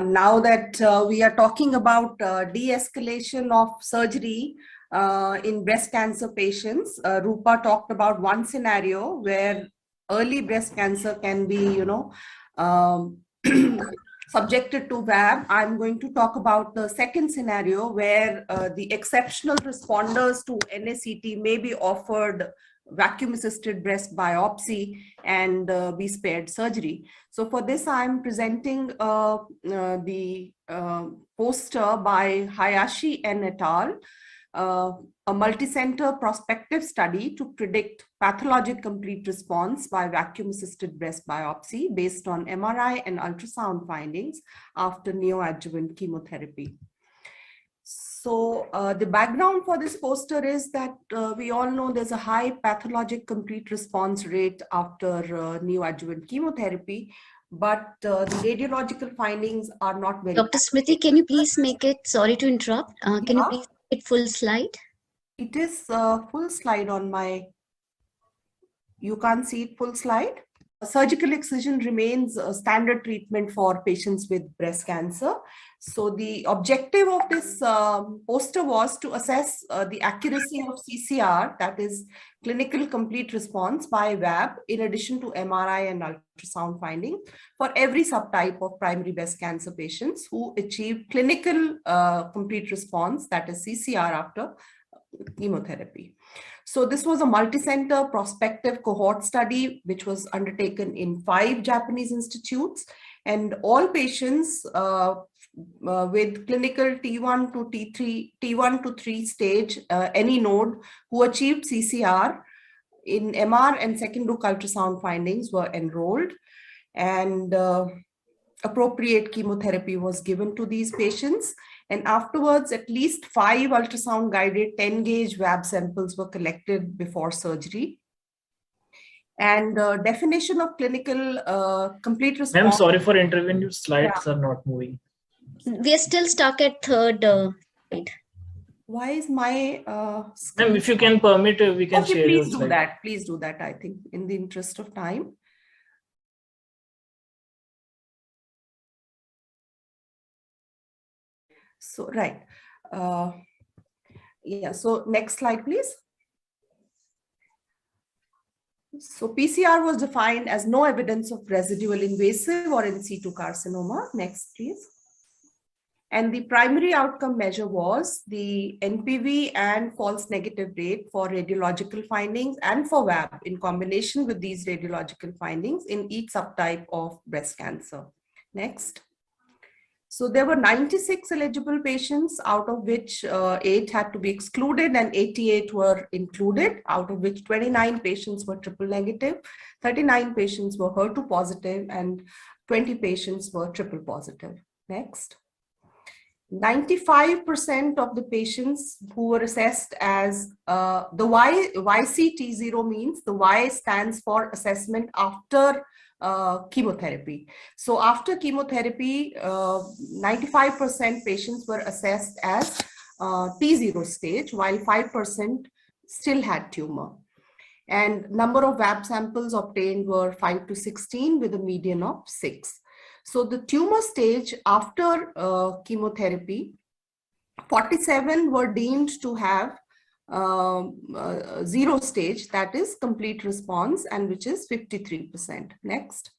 Now that we are talking about de-escalation of surgery in breast cancer patients, Rupa talked about one scenario where early breast cancer can be, subjected to VAB. I'm going to talk about the second scenario where the exceptional responders to NACT may be offered vacuum-assisted breast biopsy and be spared surgery. So for this, I'm presenting the poster by Hayashi and et al., a multi-center prospective study to predict pathologic complete response by vacuum-assisted breast biopsy based on MRI and ultrasound findings after neoadjuvant chemotherapy. So the background for this poster is that we all know there's a high pathologic complete response rate after neoadjuvant chemotherapy, but the radiological findings are not very. Dr. Smriti, can you please make it, sorry to interrupt, can you please make it full slide? It is full slide on my, you can't see it full slide? Surgical excision remains a standard treatment for patients with breast cancer. So the objective of this poster was to assess the accuracy of CCR, that is clinical complete response by VAB, in addition to MRI and ultrasound finding for every subtype of primary breast cancer patients who achieved clinical complete response, that is CCR, after chemotherapy. So this was a multi-center prospective cohort study, which was undertaken in 5 Japanese institutes, and all patients with clinical T1 to 3 stage, any node, who achieved CCR in MR and second look ultrasound findings were enrolled, and appropriate chemotherapy was given to these patients. And afterwards, at least 5 ultrasound guided 10 gauge VAB samples were collected before surgery. And definition of clinical complete response. Ma'am, sorry for intervening, your slides are not moving. We are still stuck at third slide. Why is my Ma'am, if you can permit, we can share your slide. Please do that, I think, in the interest of time. So, right. Yeah, so next slide, please. So PCR was defined as no evidence of residual invasive or in situ carcinoma. Next, please. And the primary outcome measure was the NPV and false negative rate for radiological findings and for VAB in combination with these radiological findings in each subtype of breast cancer. Next. So there were 96 eligible patients, out of which 8 had to be excluded and 88 were included, out of which 29 patients were triple negative, 39 patients were HER2 positive, and 20 patients were triple positive. Next. 95% of the patients who were assessed as the YCT0 means the Y stands for assessment after chemotherapy. So after chemotherapy, 95% patients were assessed as T0 stage, while 5% still had tumor. And number of VAB samples obtained were 5 to 16 with a median of 6. So the tumor stage after chemotherapy, 47 were deemed to have 0 stage, that is complete response, and which is 53%. Next.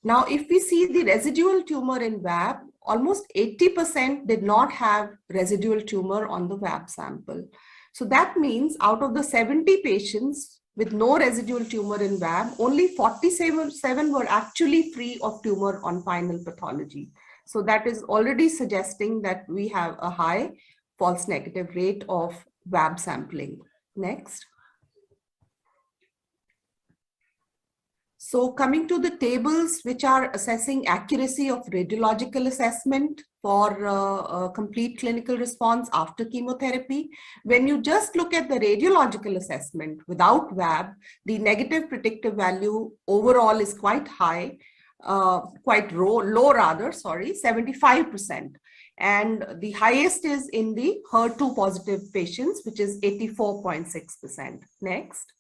Now, if we see the residual tumor in VAB, almost 80% did not have residual tumor on the VAB sample. So that means out of the 70 patients with no residual tumor in VAB, only 47 were actually free of tumor on final pathology. So that is already suggesting that we have a high false negative rate of VAB sampling. Next. So coming to the tables which are assessing accuracy of radiological assessment for complete clinical response after chemotherapy, when you just look at the radiological assessment without VAB, the negative predictive value overall is quite high, low rather, 75%. And the highest is in the HER2 positive patients, which is 84.6%. Next.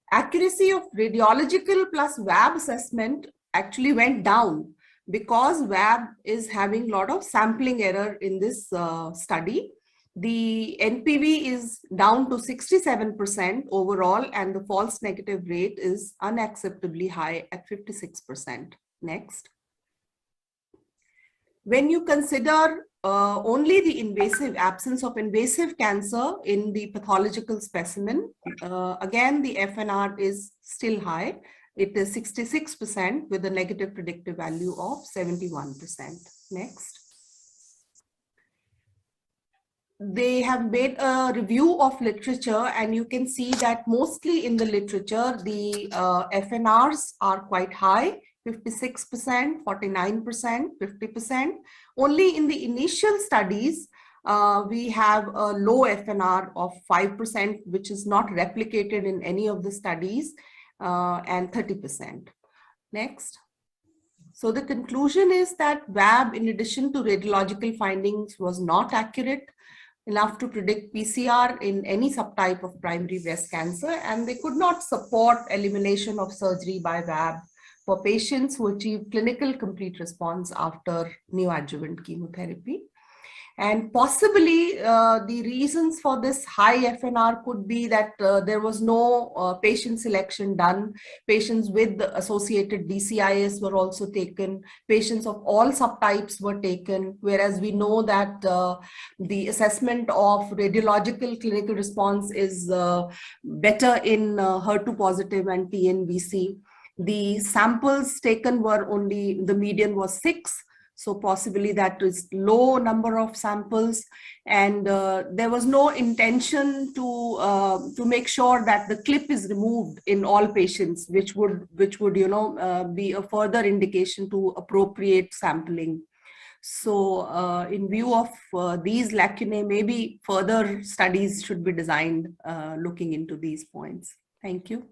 Accuracy of radiological plus VAB assessment actually went down because VAB is having a lot of sampling error in this study. The NPV is down to 67% overall, and the false negative rate is unacceptably high at 56%. Next. When you consider only the invasive absence of invasive cancer in the pathological specimen, again, the FNR is still high. It is 66% with a negative predictive value of 71%. Next. They have made a review of literature, and you can see that mostly in the literature, the FNRs are quite high, 56%, 49%, 50%. Only in the initial studies, we have a low FNR of 5%, which is not replicated in any of the studies, and 30%. Next. So the conclusion is that VAB, in addition to radiological findings, was not accurate enough to predict PCR in any subtype of primary breast cancer, and they could not support elimination of surgery by VAB for patients who achieve clinical complete response after neoadjuvant chemotherapy. And possibly the reasons for this high FNR could be that there was no patient selection done. Patients with associated DCIS were also taken. Patients of all subtypes were taken, whereas we know that the assessment of radiological clinical response is better in HER2 positive and TNBC. The samples taken were only, the median was 6. So possibly that is low number of samples, and there was no intention to make sure that the clip is removed in all patients, which would be a further indication to appropriate sampling. So in view of these lacunae, maybe further studies should be designed looking into these points. Thank you.